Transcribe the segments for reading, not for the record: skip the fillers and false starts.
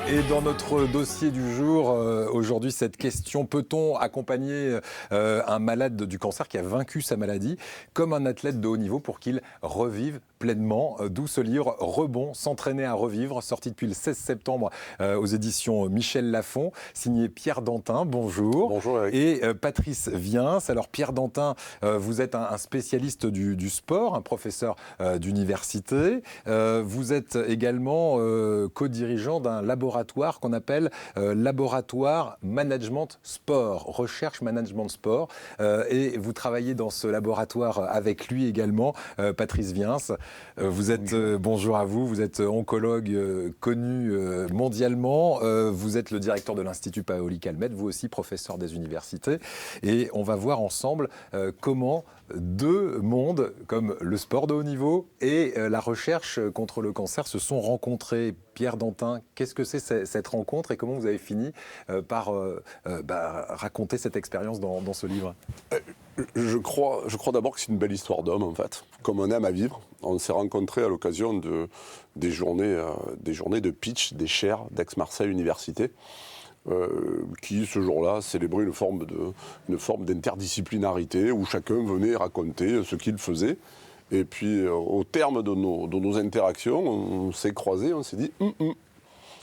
Et dans notre dossier du jour, aujourd'hui, cette question, peut-on accompagner un malade du cancer qui a vaincu sa maladie comme un athlète de haut niveau pour qu'il revive pleinement, d'où ce livre Rebond, s'entraîner à revivre, sorti depuis le 16 septembre aux éditions Michel Lafon, signé Pierre Dantin, bonjour. Bonjour Eric. Et Patrice Viens. Alors Pierre Dantin, vous êtes un spécialiste du sport, un professeur d'université. Vous êtes également co-dirigeant d'un laboratoire qu'on appelle laboratoire management sport, recherche management sport. Et vous travaillez dans ce laboratoire avec lui également, Patrice Viens. Vous êtes, bonjour à vous, vous êtes oncologue connu mondialement. Vous êtes le directeur de l'Institut Paoli-Calmette, vous aussi professeur des universités. Et on va voir ensemble comment deux mondes comme le sport de haut niveau et la recherche contre le cancer se sont rencontrés. Pierre Dantin, qu'est-ce que c'est cette rencontre et comment vous avez fini par raconter cette expérience dans ce livre ? Je crois d'abord que c'est une belle histoire d'homme, en fait, comme on aime à vivre. On s'est rencontrés à l'occasion des journées de pitch des chairs d'Aix-Marseille Université, qui, ce jour-là, célébraient une forme d'interdisciplinarité où chacun venait raconter ce qu'il faisait. Et puis, au terme de nos interactions, on s'est croisés, on s'est dit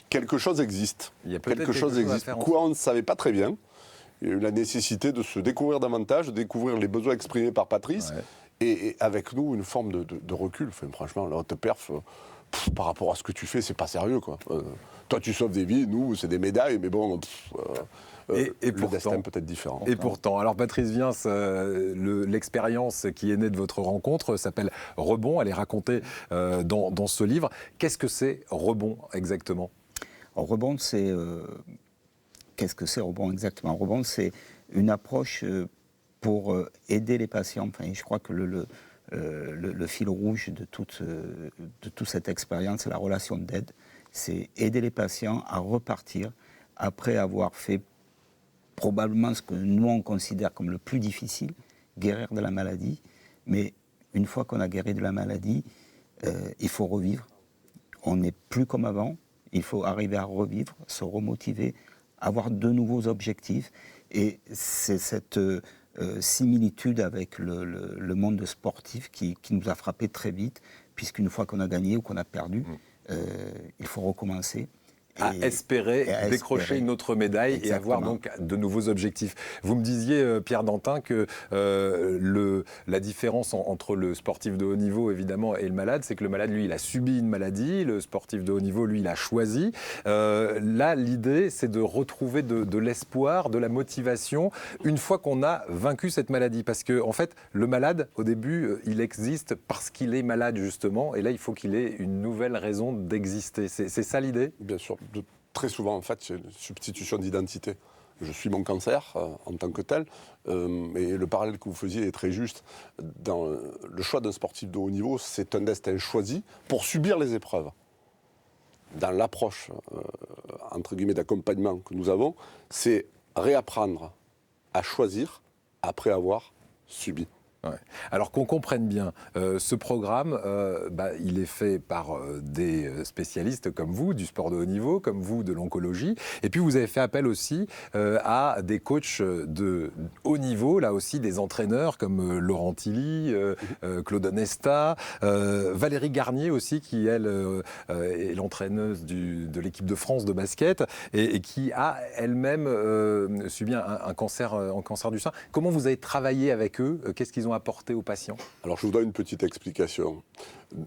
quelque chose existe. Il y a peut-être quelque chose existe. Quoi, on ne savait pas très bien. Il y a eu la nécessité de se découvrir davantage, de découvrir les besoins exprimés par Patrice, et avec nous, une forme de recul. Enfin, franchement, la haute perf, par rapport à ce que tu fais, c'est pas sérieux, quoi. Toi, tu sauves des vies, nous, c'est des médailles, mais bon... Et le pourtant, destin peut être différent. Et pourtant, alors Patrice Viens, l'expérience qui est née de votre rencontre s'appelle Rebond, elle est racontée dans ce livre. Qu'est-ce que c'est Rebond exactement ? Alors, Rebond, c'est... Qu'est-ce que c'est Rebond exactement ? Rebond, c'est une approche pour aider les patients. Enfin, je crois que le fil rouge de toute cette expérience, c'est la relation d'aide. C'est aider les patients à repartir après avoir fait probablement ce que nous on considère comme le plus difficile, guérir de la maladie. Mais une fois qu'on a guéri de la maladie, il faut revivre. On n'est plus comme avant. Il faut arriver à revivre, se remotiver, avoir de nouveaux objectifs. Et c'est cette similitude avec le monde sportif qui nous a frappé très vite, puisqu'une fois qu'on a gagné ou qu'on a perdu, il faut recommencer. À espérer décrocher une autre médaille. Exactement. Et avoir donc de nouveaux objectifs. Vous me disiez, Pierre Dantin, que la différence entre le sportif de haut niveau, évidemment, et le malade, c'est que le malade, lui, il a subi une maladie, le sportif de haut niveau, lui, il a choisi. Là, l'idée, c'est de retrouver de l'espoir, de la motivation, une fois qu'on a vaincu cette maladie. Parce que, en fait, le malade, au début, il existe parce qu'il est malade, justement, et là, il faut qu'il ait une nouvelle raison d'exister. C'est ça l'idée ? Bien sûr. Très souvent, en fait, c'est une substitution d'identité. Je suis mon cancer en tant que tel, et le parallèle que vous faisiez est très juste. Dans le choix d'un sportif de haut niveau, c'est un destin choisi pour subir les épreuves. Dans l'approche, entre guillemets, d'accompagnement que nous avons, c'est réapprendre à choisir après avoir subi. Ouais. Alors qu'on comprenne bien, ce programme, il est fait par des spécialistes comme vous, du sport de haut niveau, comme vous, de l'oncologie. Et puis vous avez fait appel aussi à des coachs de haut niveau, là aussi des entraîneurs comme Laurent Tilly, Claude Onesta, Valérie Garnier aussi, qui elle est l'entraîneuse de l'équipe de France de basket et qui a elle-même subi un cancer du sein. Comment vous avez travaillé avec eux ? Qu'est-ce qu'ils ont apporté aux patients ? Alors je vous donne une petite explication.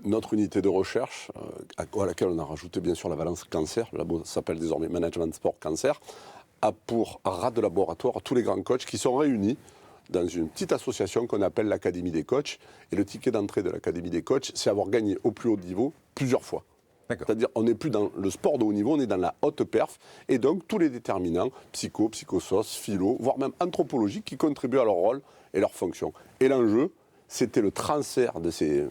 Notre unité de recherche, à laquelle on a rajouté bien sûr la valence cancer, le labo s'appelle désormais Management Sport Cancer, a pour rat de laboratoire tous les grands coachs qui sont réunis dans une petite association qu'on appelle l'Académie des coachs. Et le ticket d'entrée de l'Académie des coachs, c'est avoir gagné au plus haut niveau plusieurs fois. C'est-à-dire on n'est plus dans le sport de haut niveau, on est dans la haute perf, et donc tous les déterminants, psychosociaux, philo, voire même anthropologiques, qui contribuent à leur rôle et leur fonction. Et l'enjeu, c'était le transfert de ces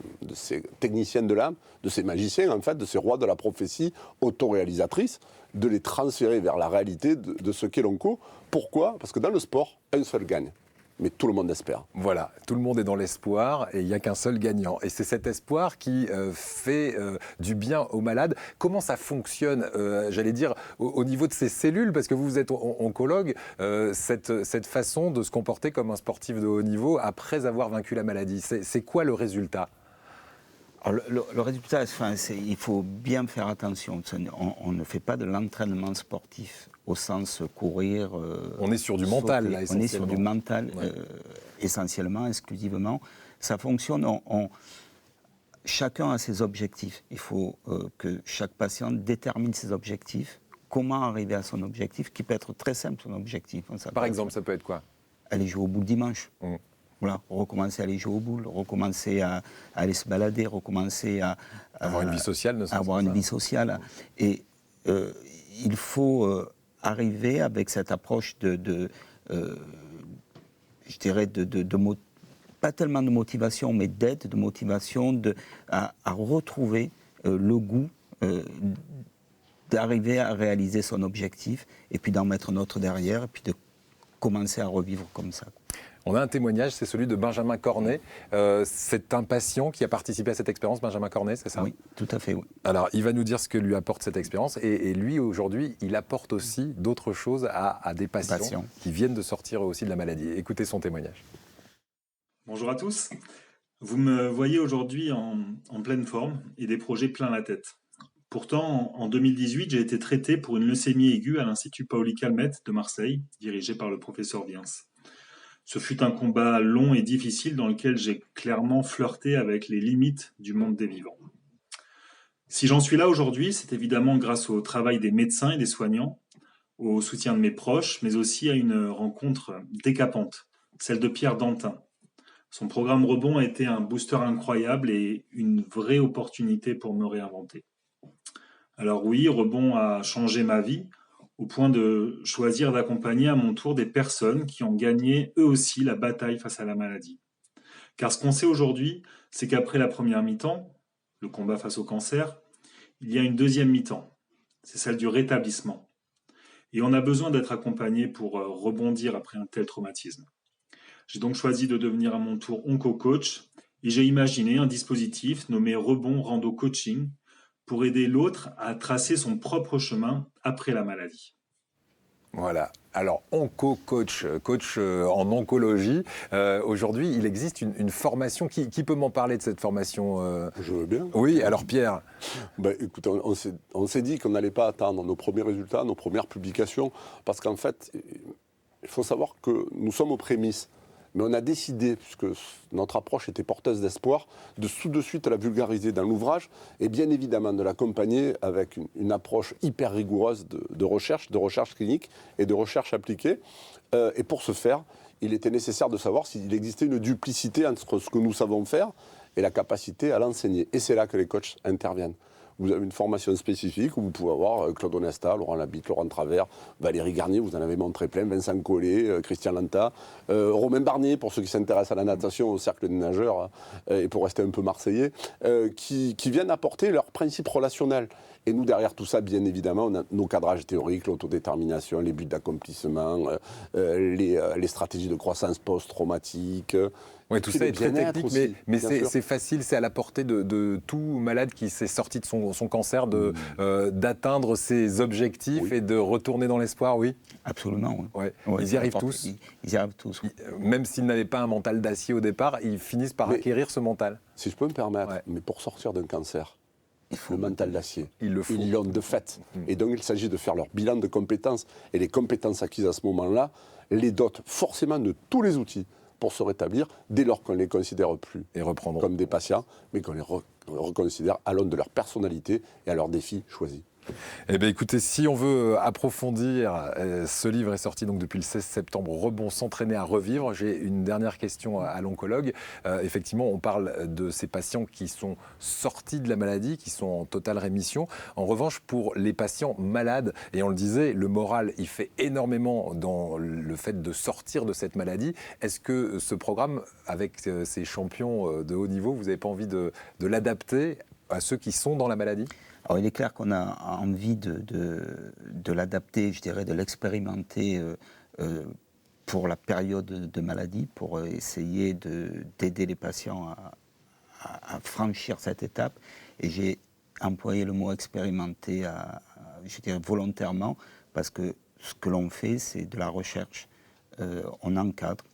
techniciens de l'âme, de ces magiciens en fait, de ces rois de la prophétie autoréalisatrice, de les transférer vers la réalité de ce qu'est l'onco. Pourquoi ? Parce que dans le sport, un seul gagne. mais tout le monde espère. Voilà, tout le monde est dans l'espoir et il n'y a qu'un seul gagnant. Et c'est cet espoir qui fait du bien aux malades. Comment ça fonctionne, j'allais dire, au niveau de ces cellules? Parce que vous êtes oncologue, cette façon de se comporter comme un sportif de haut niveau après avoir vaincu la maladie. C'est quoi le résultat? Alors, le résultat, il faut bien faire attention. On ne fait pas de l'entraînement sportif au sens courir. On est sur du mental, là, on est sur du mental, ouais. essentiellement, exclusivement. Ça fonctionne. Chacun a ses objectifs. Il faut que chaque patient détermine ses objectifs. Comment arriver à son objectif, qui peut être très simple, son objectif. Par exemple, ça peut être quoi? Aller jouer au boule dimanche. Voilà, recommencer à aller jouer au boule, recommencer à aller se balader, recommencer à avoir une vie sociale, ne avoir une vie sociale. Et il faut arriver avec cette approche je dirais, pas tellement de motivation, mais d'aide, de motivation, à retrouver le goût d'arriver à réaliser son objectif, et puis d'en mettre un autre derrière, et puis de commencer à revivre comme ça. On a un témoignage, c'est celui de Benjamin Cornet. C'est un patient qui a participé à cette expérience, Benjamin Cornet, c'est ça? Oui, tout à fait, oui. Alors, il va nous dire ce que lui apporte cette expérience. Et lui, aujourd'hui, il apporte aussi d'autres choses à des patients qui viennent de sortir aussi de la maladie. Écoutez son témoignage. Bonjour à tous. Vous me voyez aujourd'hui en pleine forme et des projets plein la tête. Pourtant, en 2018, j'ai été traité pour une leucémie aiguë à l'Institut Paoli-Calmette de Marseille, dirigé par le professeur Viens. Ce fut un combat long et difficile dans lequel j'ai clairement flirté avec les limites du monde des vivants. Si j'en suis là aujourd'hui, c'est évidemment grâce au travail des médecins et des soignants, au soutien de mes proches, mais aussi à une rencontre décapante, celle de Pierre Dantin. Son programme Rebond a été un booster incroyable et une vraie opportunité pour me réinventer. Alors oui, Rebond a changé ma vie, au point de choisir d'accompagner à mon tour des personnes qui ont gagné eux aussi la bataille face à la maladie. Car ce qu'on sait aujourd'hui, c'est qu'après la première mi-temps, le combat face au cancer, il y a une deuxième mi-temps, c'est celle du rétablissement. Et on a besoin d'être accompagné pour rebondir après un tel traumatisme. J'ai donc choisi de devenir à mon tour onco-coach et j'ai imaginé un dispositif nommé Rebond Rando Coaching pour aider l'autre à tracer son propre chemin après la maladie. Voilà. Alors, onco-coach, coach en oncologie. Aujourd'hui, il existe une formation. Qui peut m'en parler de cette formation Je veux bien. Oui, alors Pierre. Écoutez, on s'est dit qu'on n'allait pas attendre nos premiers résultats, nos premières publications, parce qu'en fait, il faut savoir que nous sommes aux prémices. Mais on a décidé, puisque notre approche était porteuse d'espoir, de tout de suite la vulgariser dans l'ouvrage et bien évidemment de l'accompagner avec une approche hyper rigoureuse de recherche clinique et de recherche appliquée. Et pour ce faire, il était nécessaire de savoir s'il existait une duplicité entre ce que nous savons faire et la capacité à l'enseigner. Et c'est là que les coachs interviennent. Vous avez une formation spécifique où vous pouvez avoir Claude Onesta, Laurent Labitte, Laurent Travers, Valérie Garnier, vous en avez montré plein, Vincent Collet, Christian Lanta, Romain Barnier, pour ceux qui s'intéressent à la natation, au cercle des nageurs, et pour rester un peu marseillais, qui viennent apporter leurs principes relationnels. Et nous, derrière tout ça, bien évidemment, on a nos cadrages théoriques, l'autodétermination, les buts d'accomplissement, les stratégies de croissance post-traumatique. Oui, tout ça est très technique, mais c'est facile, c'est à la portée de tout malade qui s'est sorti de son cancer d'atteindre ses objectifs et de retourner dans l'espoir, oui. Absolument, oui. Ouais. Ils y arrivent tous. Ils y arrivent tous. Oui. Même s'ils n'avaient pas un mental d'acier au départ, ils finissent par acquérir ce mental. Si je peux me permettre, mais pour sortir d'un cancer, le mental d'acier, ils l'ont de fait. Et donc il s'agit de faire leur bilan de compétences. Et les compétences acquises à ce moment-là les dotent forcément de tous les outils pour se rétablir dès lors qu'on ne les considère plus comme des patients, mais qu'on les reconsidère à l'aune de leur personnalité et à leurs défis choisis. Eh bien, écoutez, si on veut approfondir, ce livre est sorti donc depuis le 16 septembre, Rebond, s'entraîner à revivre. J'ai une dernière question à l'oncologue. Effectivement, on parle de ces patients qui sont sortis de la maladie, qui sont en totale rémission. En revanche, pour les patients malades, et on le disait, le moral, il fait énormément dans le fait de sortir de cette maladie. Est-ce que ce programme, avec ces champions de haut niveau, vous n'avez pas envie de l'adapter à ceux qui sont dans la maladie ? Alors, il est clair qu'on a envie de l'adapter, je dirais, de l'expérimenter pour la période de maladie, pour essayer d'aider les patients à franchir cette étape. Et j'ai employé le mot expérimenté, je dirais volontairement, parce que ce que l'on fait, c'est de la recherche. On encadre,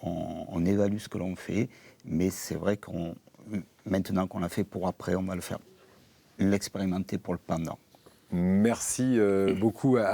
on évalue ce que l'on fait, mais c'est vrai qu'on maintenant qu'on l'a fait pour après, on va le faire, l'expérimenter pour le pendant. Merci beaucoup à